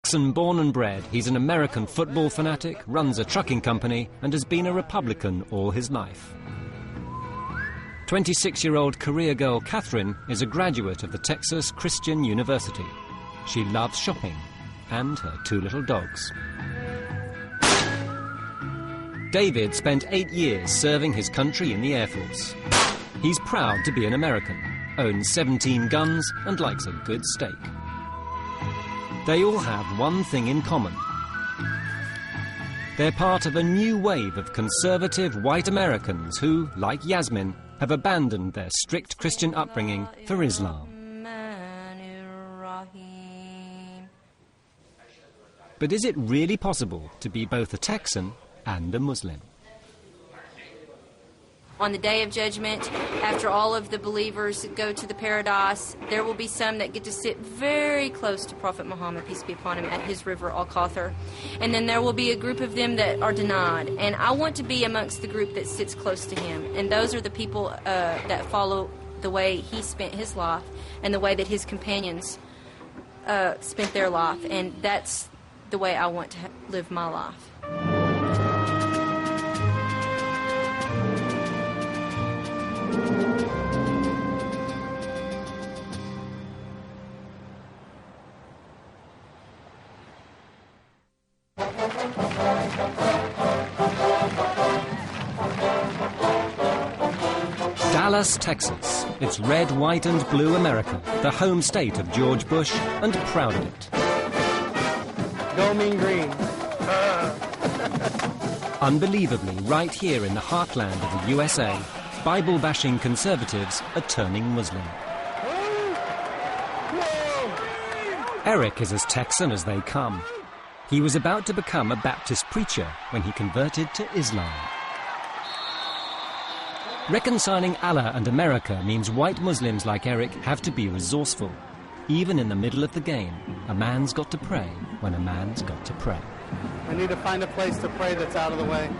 Texan born and bred, he's an American football fanatic, runs a trucking company, and has been a Republican all his life. 26-year-old career girl Catherine is a graduate of the Texas Christian University. She loves shopping and her 2 little dogs. David spent 8 years serving his country in the Air Force. He's proud to be an American, owns 17 guns and likes a good steak. They all have one thing in common. They're part of a new wave of conservative white Americans who, like Yasmin, have abandoned their strict Christian upbringing for Islam. But is it really possible to be both a Texan and a Muslim? On the Day of Judgment, after all of the believers go to the paradise, there will be some that get to sit very close to Prophet Muhammad, peace be upon him, at his river Al-Kauthar. And then there will be a group of them that are denied. And I want to be amongst the group that sits close to him. And those are the people that follow the way he spent his life and the way that his companions spent their life. And that's the way I want to live my life. Dallas, Texas. It's red, white and blue America, the home state of George Bush, and proud of it. Go Mean Green. Unbelievably, right here in the heartland of the USA, Bible-bashing conservatives are turning Muslim. Eric is as Texan as they come. He was about to become a Baptist preacher when he converted to Islam. Reconciling Allah and America means white Muslims like Eric have to be resourceful. Even in the middle of the game, a man's got to pray when a man's got to pray. I need to find a place to pray that's out of the way.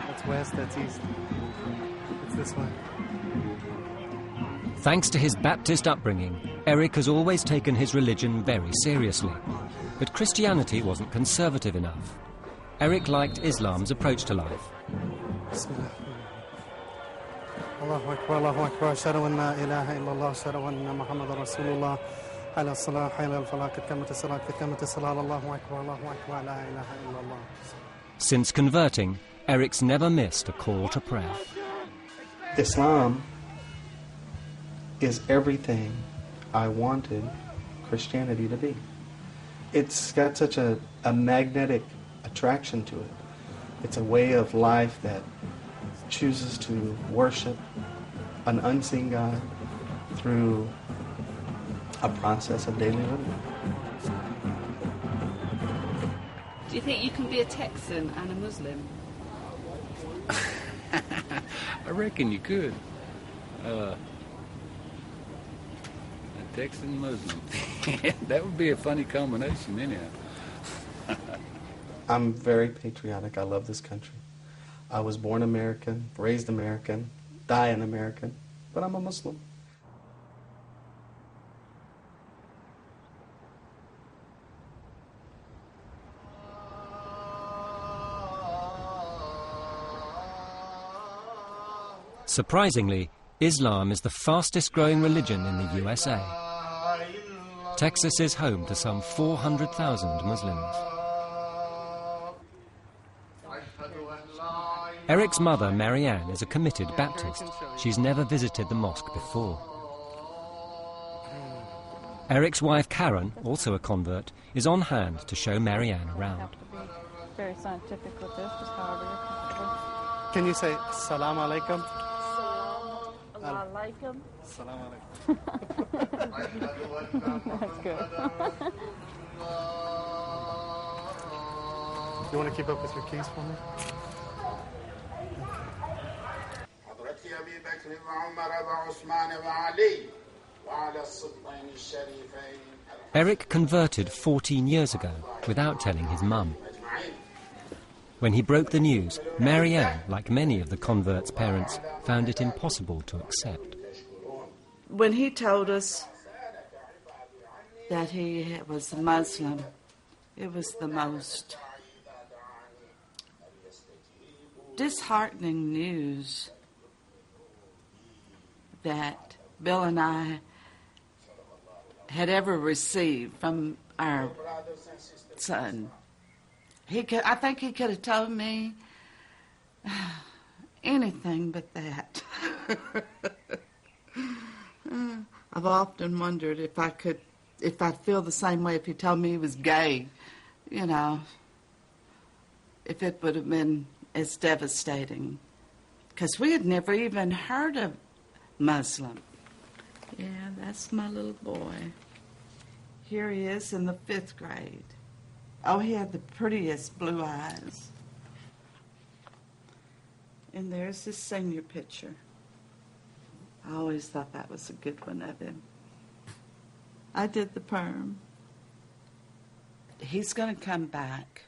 That's west, that's east. It's this way. Thanks to his Baptist upbringing, Eric has always taken his religion very seriously. But Christianity wasn't conservative enough. Eric liked Islam's approach to life. Allahu Akbar, Allahu Akbar, ashhadu an la ilaha illallah, ashhadu anna Muhammadan Rasulullah, ala salah, ala al-falah, qad qamat as-salat, qad qamat as-salat, Allahu Akbar, la ilaha illallah. Since converting, Eric's never missed a call to prayer. Islam is everything I wanted Christianity to be. It's got such a magnetic attraction to it. It's a way of life that chooses to worship an unseen God through a process of daily living. Do you think you can be a Texan and a Muslim? I reckon you could. A Texan Muslim. That would be a funny combination anyhow. I'm very patriotic. I love this country. I was born American, raised American, die an American, but I'm a Muslim. Surprisingly, Islam is the fastest growing religion in the USA. Texas is home to some 400,000 Muslims. Eric's mother, Marianne, is a committed Baptist. She's never visited the mosque before. Eric's wife, Karen, also a convert, is on hand to show Marianne around. Very scientific with this, just however you're comfortable. Can you say salam alaikum? Salam alaikum. Salam alaikum. That's good. You want to keep up with your keys for me? Eric converted 14 years ago without telling his mum. When he broke the news, Marianne, like many of the converts' parents, found it impossible to accept. When he told us that he was a Muslim. It was the most disheartening news that Bill and I had ever received from our son. I think he could have told me anything but that. I've often wondered if I'd feel the same way if he told me he was gay, you know, if it would have been as devastating. Because we had never even heard of Muslim. Yeah, that's my little boy. Here he is in the 5th grade. Oh, he had the prettiest blue eyes. And there's his senior picture. I always thought that was a good one of him. I did the perm. He's going to come back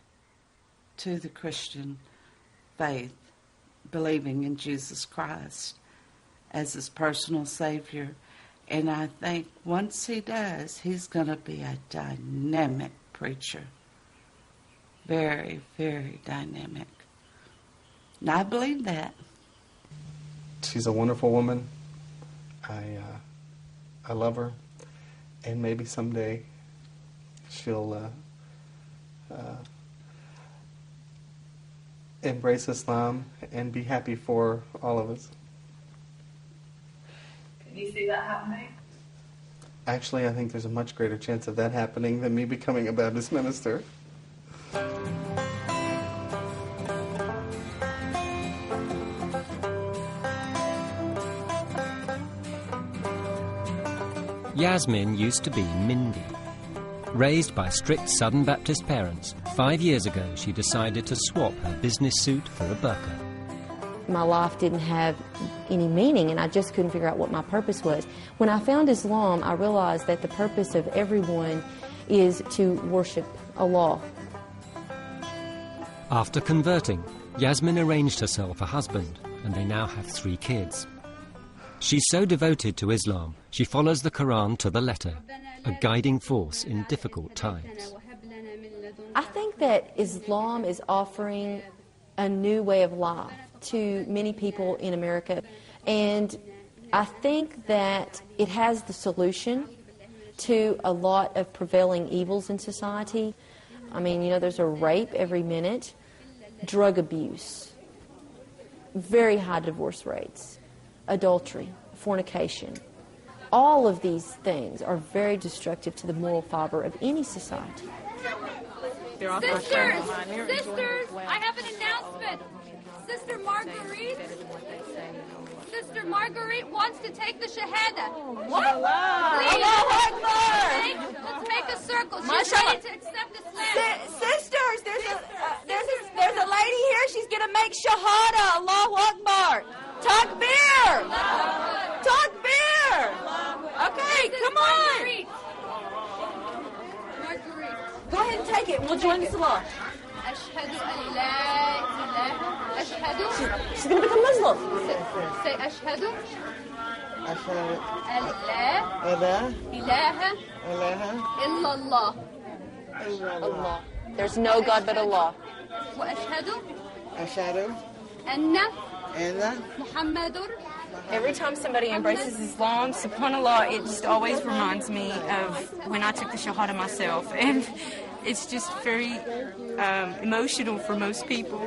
to the Christian faith, believing in Jesus Christ as his personal Savior. And I think once he does, he's going to be a dynamic preacher. Very, very dynamic. And I believe that. She's a wonderful woman. I love her. And maybe someday she'll embrace Islam and be happy for all of us. Can you see that happening? Actually, I think there's a much greater chance of that happening than me becoming a Baptist minister. Yasmin used to be Mindy. Raised by strict Southern Baptist parents, 5 years ago she decided to swap her business suit for a burqa. My life didn't have any meaning, and I just couldn't figure out what my purpose was. When I found Islam, I realized that the purpose of everyone is to worship Allah. After converting, Yasmin arranged herself a husband, and they now have 3 kids. She's so devoted to Islam, she follows the Quran to the letter, a guiding force in difficult times. I think that Islam is offering a new way of life to many people in America, and I think that it has the solution to a lot of prevailing evils in society. I mean, you know, there's a rape every minute, drug abuse, very high divorce rates, adultery, fornication. All of these things are very destructive to the moral fiber of any society. Sisters, I have an announcement. Sister Marguerite wants to take the Shahada. What? Please. Allahu Akbar. Let's make a circle. She's ready to accept Islam. Sisters, there's a lady here. She's going to make Shahada. Allahu Akbar. Takbir. Takbir. Okay, come on. Marguerite. Go ahead and take it. We'll join the Salah. Ashhadu an la ilaha. Ashhadu. She's going to become Muslim. Say ashhadu. Ashhadu An la ilaha illallah. Allah. There's no God but Allah. Wa ashhadu Ashhadu anna Anna Muhammadur. Every time somebody embraces Islam, subhanAllah, it just always reminds me of when I took the Shahada myself. And it's just very emotional for most people.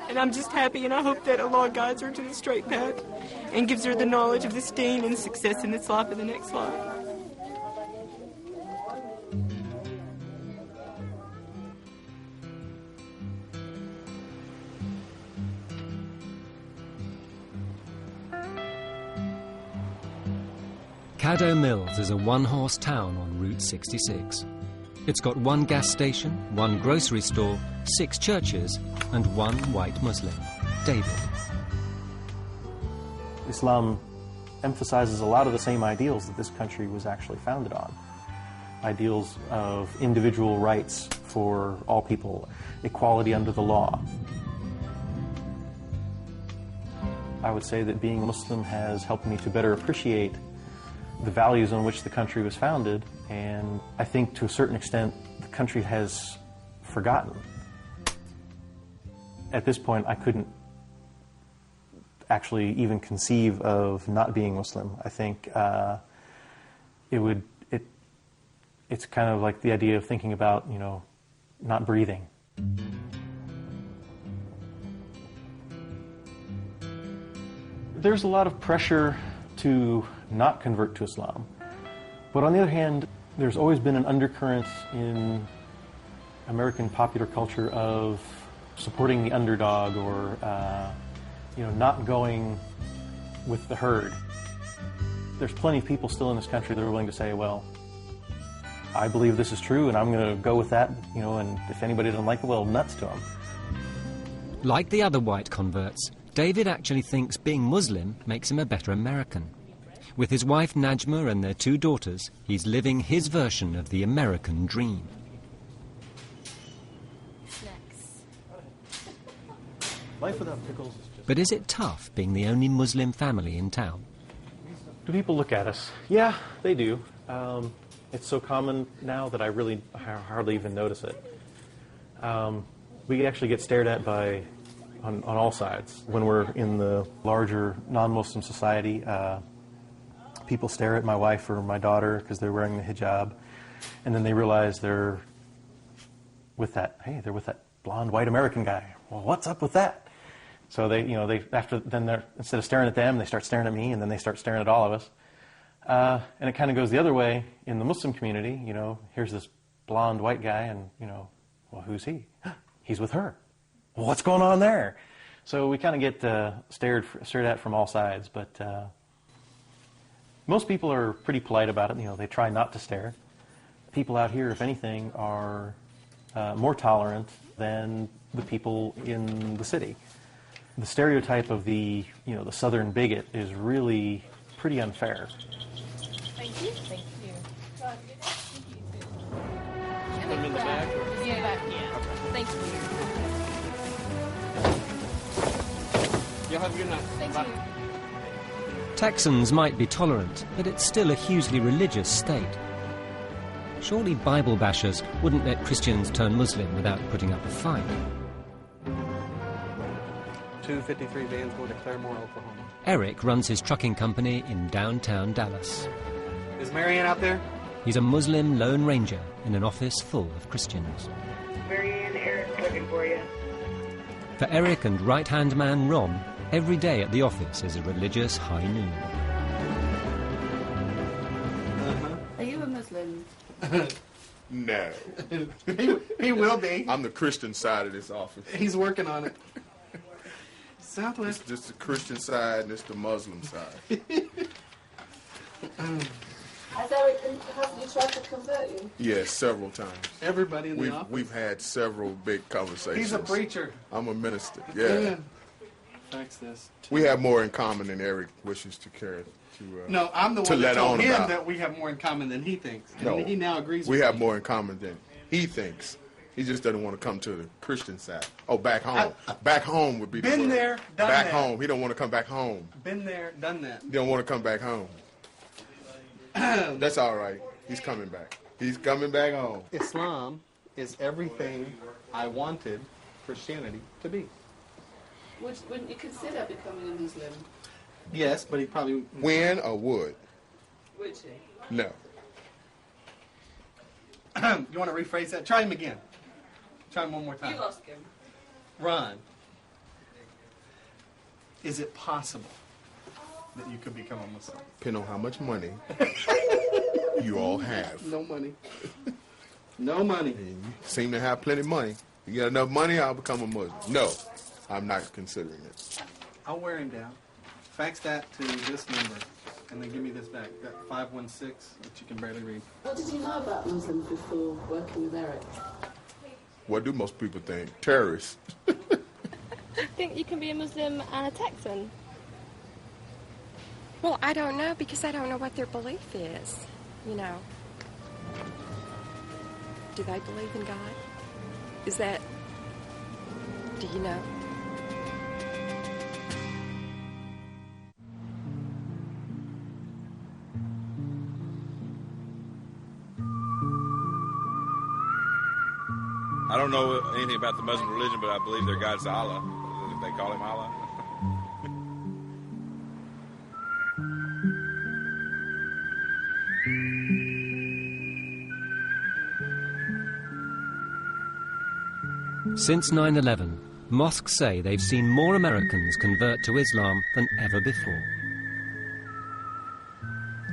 And I'm just happy, and I hope that Allah guides her to the straight path and gives her the knowledge of this deen and success in this life and the next life. Caddo Mills is a one-horse town on Route 66. It's got 1 gas station, 1 grocery store, 6 churches, and 1 white Muslim, David. Islam emphasizes a lot of the same ideals that this country was actually founded on. Ideals of individual rights for all people, equality under the law. I would say that being Muslim has helped me to better appreciate the values on which the country was founded And I think to a certain extent the country has forgotten. At this point, I couldn't actually even conceive of not being Muslim. I think it's kind of like the idea of thinking about, not breathing. There's a lot of pressure to not convert to Islam. But on the other hand, there's always been an undercurrent in American popular culture of supporting the underdog or, not going with the herd. There's plenty of people still in this country that are willing to say, well, I believe this is true and I'm going to go with that, and if anybody doesn't like it, well, nuts to them. Like the other white converts, David actually thinks being Muslim makes him a better American. With his wife Najma and their 2 daughters, he's living his version of the American dream. Life without pickles is just... But is it tough being the only Muslim family in town? Do people look at us? Yeah, they do. It's so common now that I really hardly even notice it. We actually get stared at on all sides. When we're in the larger non-Muslim society, people stare at my wife or my daughter because they're wearing the hijab, and then they realize they're with that blonde white American guy. Well, what's up with that? So instead of staring at them, they start staring at me, and then they start staring at all of us. And it kind of goes the other way in the Muslim community. Here's this blonde white guy, and well, who's he? He's with her. Well, what's going on there? So we kind of get stared at from all sides, but most people are pretty polite about it. They try not to stare. People out here, if anything, are more tolerant than the people in the city. The stereotype of the southern bigot is really pretty unfair. Thank you. Thank you. Put them in the bag? Yeah. Thank you. Y'all have a good night. Thank you. Texans might be tolerant, but it's still a hugely religious state. Surely Bible bashers wouldn't let Christians turn Muslim without putting up a fight. 253 vans going to Claremore, Oklahoma. Eric runs his trucking company in downtown Dallas. Is Marianne out there? He's a Muslim Lone Ranger in an office full of Christians. Marianne, Eric's looking for you. For Eric and right-hand man Ron, every day at the office is a religious high noon. Are you a Muslim? No. he will be. I'm the Christian side of this office. He's working on it. Southwest. It's just the Christian side and it's the Muslim side. Has Eric you tried to convert you? Yes, several times. Everybody in the office? We've had several big conversations. He's a preacher. I'm a minister, yeah. Fax this. We have more in common than Eric wishes to carry. No, I'm the one that told him that we have more in common than he thinks. And no, he now agrees with me. We have me. more in common than he thinks. He just doesn't want to come to the Christian side. Oh, back home. Back home would be the word. Been there, done back that. home. He don't want to come back home. Been there, done that. He don't want to come back home. That's all right. He's coming back. He's coming back home. Islam is everything I wanted Christianity to be. Wouldn't you consider becoming a Muslim? Yes, but he probably... When or would? Would you? No. You want to rephrase that? Try him again. Try him one more time. You lost him. Ron, is it possible that you could become a Muslim? Depending on how much money you all have. No money. No money. And you seem to have plenty of money. You got enough money, I'll become a Muslim. No, I'm not considering it. I'll wear him down. Fax that to this number, and then give me this back. That 516 that you can barely read. What did you know about Muslims before working with Eric? What do most people think? Terrorists. Think you can be a Muslim and a Texan? Well, I don't know because I don't know what their belief is, you know. Do they believe in God? Is that... Do you know? I don't know anything about the Muslim religion, but I believe their God's Allah. They call him Allah. Since 9/11, mosques say they've seen more Americans convert to Islam than ever before.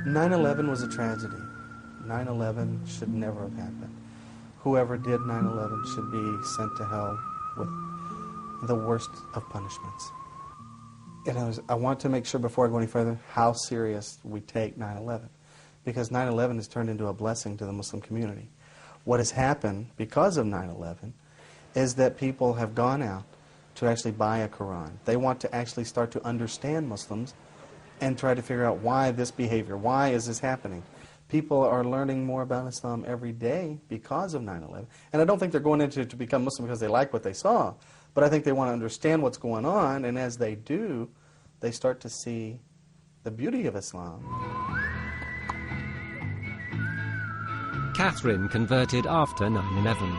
9/11 was a tragedy. 9/11 should never have happened. Whoever did 9/11 should be sent to hell with the worst of punishments. And I want to make sure before I go any further how serious we take 9/11, because 9/11 has turned into a blessing to the Muslim community. What has happened because of 9/11 is that people have gone out to actually buy a Quran. They want to actually start to understand Muslims and try to figure out why this behavior, why is this happening. People are learning more about Islam every day because of 9/11. And I don't think they're going into it to become Muslim because they like what they saw, but I think they want to understand what's going on, and as they do, they start to see the beauty of Islam. Catherine converted after 9/11.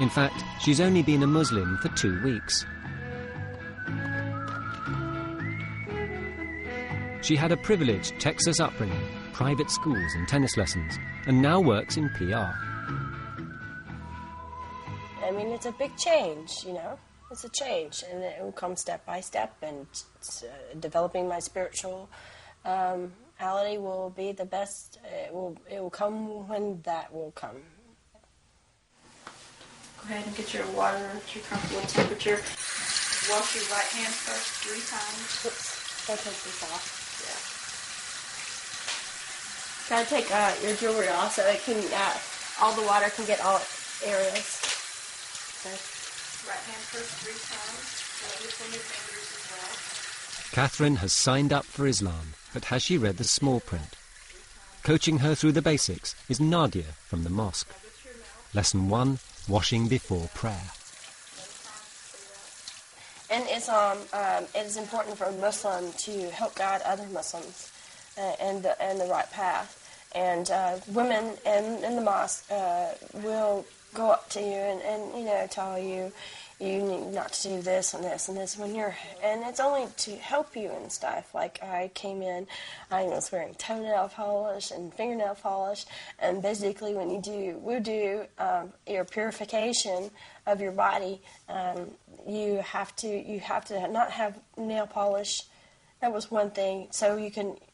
In fact, she's only been a Muslim for 2 weeks. She had a privileged Texas upbringing, private schools and tennis lessons, and now works in PR. I mean, it's a big change, you know. It's a change, and it will come step by step, and developing my spirituality will be the best. It will come when that will come. Go ahead and get your water at your comfortable temperature. Wash your right hand first 3 times. Oops, I'll take this off. Gotta take your jewelry off so it can, all the water can get all areas. Okay. Right hand first 3 times. Between your fingers as well. Catherine has signed up for Islam, but has she read the small print? Coaching her through the basics is Nadia from the mosque. Lesson 1, washing before prayer. In Islam, it is important for a Muslim to help guide other Muslims in the right path. And women in the mosque will go up to you and you know, tell you need not to do this and this and this when and it's only to help you and stuff. Like I came in, I was wearing toenail polish and fingernail polish, and basically when you do wudu, your purification of your body, you have to not have nail polish. That was one thing. So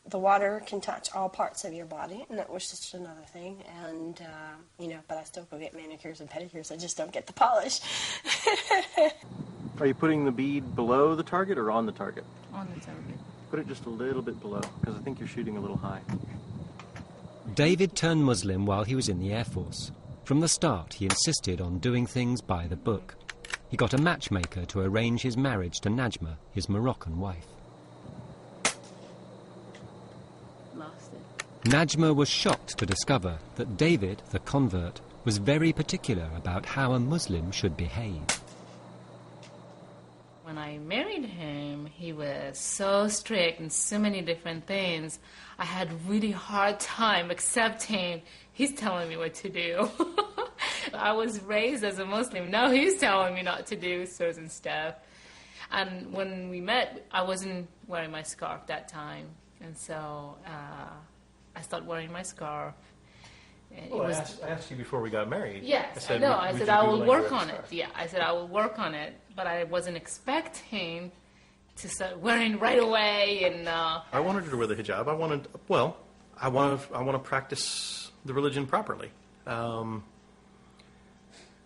the water can touch all parts of your body, and that was just another thing. And, you know, but I still go get manicures and pedicures. I just don't get the polish. Are you putting the bead below the target or on the target? On the target. Put it just a little bit below, because I think you're shooting a little high. David turned Muslim while he was in the Air Force. From the start, he insisted on doing things by the book. He got a matchmaker to arrange his marriage to Najma, his Moroccan wife. Najma was shocked to discover that David, the convert, was very particular about how a Muslim should behave. When I married him, he was so strict in so many different things. I had really hard time accepting he's telling me what to do. I was raised as a Muslim. Now he's telling me not to do certain stuff. And when we met, I wasn't wearing my scarf that time. And so I started wearing my scarf. Well, I asked you before we got married. Yes, I know. I said I will work on it. Yeah, I said I will work on it, but I wasn't expecting to start wearing right away. And I wanted her to wear the hijab. I want to practice the religion properly. You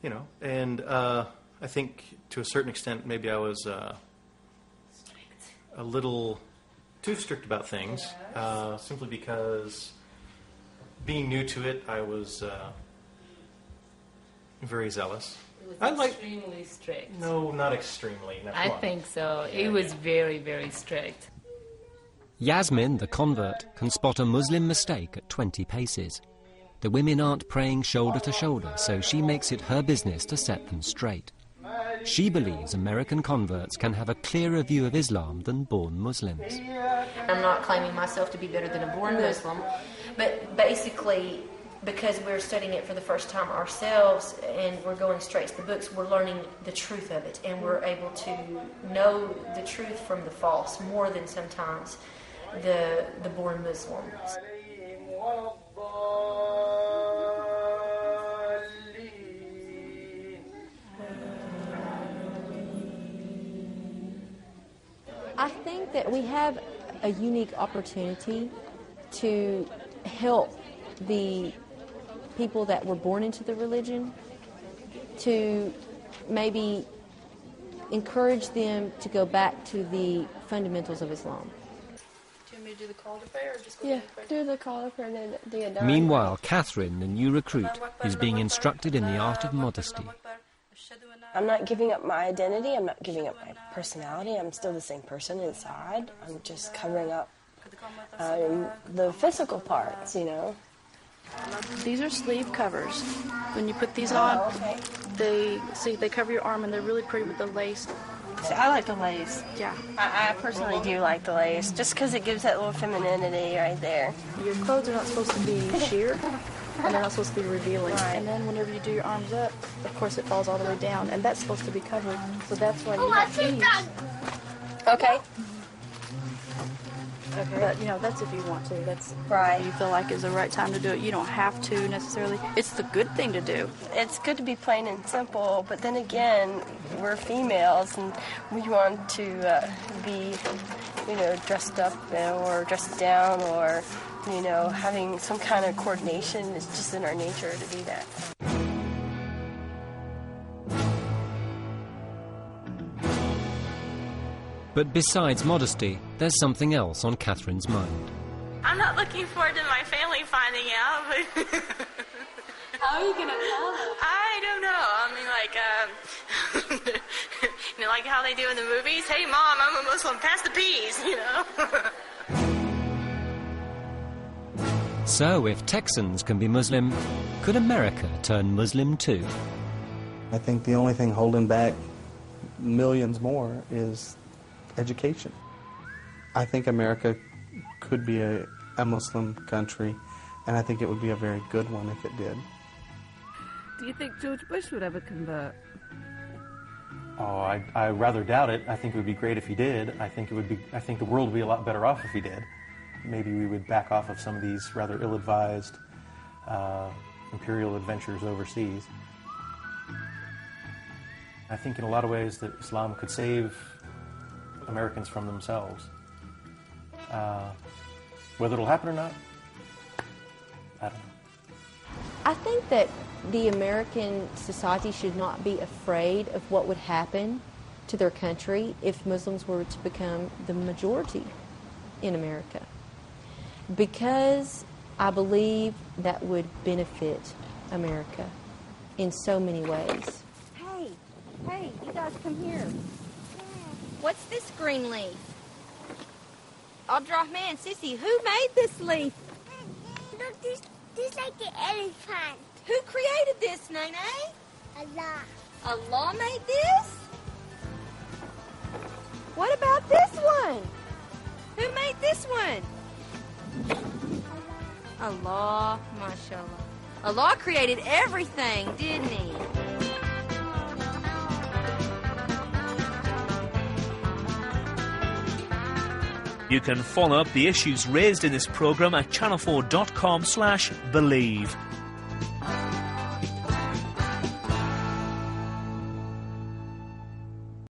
know, and I think to a certain extent, maybe I was a little too strict about things, simply because being new to it, I was very zealous. It was extremely strict. No, not extremely. No, I think so. It was very, very strict. Yasmin, the convert, can spot a Muslim mistake at 20 paces. The women aren't praying shoulder to shoulder, so she makes it her business to set them straight. She believes American converts can have a clearer view of Islam than born Muslims. I'm not claiming myself to be better than a born Muslim, but basically because we're studying it for the first time ourselves and we're going straight to the books, we're learning the truth of it, and we're able to know the truth from the false more than sometimes the born Muslims. I think that we have a unique opportunity to help the people that were born into the religion, to maybe encourage them to go back to the fundamentals of Islam. Do you want me to do the call to prayer or just go Yeah, do the call to prayer and then the adhan. Meanwhile, Catherine, the new recruit, is being instructed in the art of modesty. I'm not giving up my identity. I'm not giving up my personality. I'm still the same person inside. I'm just covering up the physical parts, you know. These are sleeve covers. When you put these on, they cover your arm, and they're really pretty with the lace. See, I like the lace. Yeah. I personally do like the lace, just because it gives that little femininity right there. Your clothes are not supposed to be sheer, and they're not supposed to be revealing. Right. And then whenever you do your arms up, of course it falls all the way down, and that's supposed to be covered. So that's why you have these. Okay. Okay. But, you know, that's if you want to. That's right. You feel like is the right time to do it. You don't have to necessarily. It's the good thing to do. It's good to be plain and simple, but then again, we're females, and we want to be, you know, dressed up or dressed down, or, you know, having some kind of coordination. It's just in our nature to do that. But besides modesty, there's something else on Catherine's mind. I'm not looking forward to my family finding out, but... How are you going to tell them? I don't know. I mean, like, you know, like how they do in the movies. Hey, Mom, I'm a Muslim. Pass the peas, you know? So, if Texans can be Muslim, could America turn Muslim too? I think the only thing holding back millions more is education. I think America could be a Muslim country, and I think it would be a very good one if it did. Do you think George Bush would ever convert? Oh, I rather doubt it. I think it would be great if he did. I think the world would be a lot better off if he did. Maybe we would back off of some of these rather ill-advised imperial adventures overseas. I think in a lot of ways that Islam could save Americans from themselves. Whether it'll happen or not, I don't know. I think that the American society should not be afraid of what would happen to their country if Muslims were to become the majority in America, because I believe that would benefit America in so many ways. Hey, you guys come here. What's this green leaf? Abdurrahman, Sissy, who made this leaf? Look, this like an elephant. Who created this, Nene? Allah. Allah made this? What about this one? Who made this one? Allah, mashallah. Allah created everything, didn't he? You can follow up the issues raised in this programme at channel4.com/believe.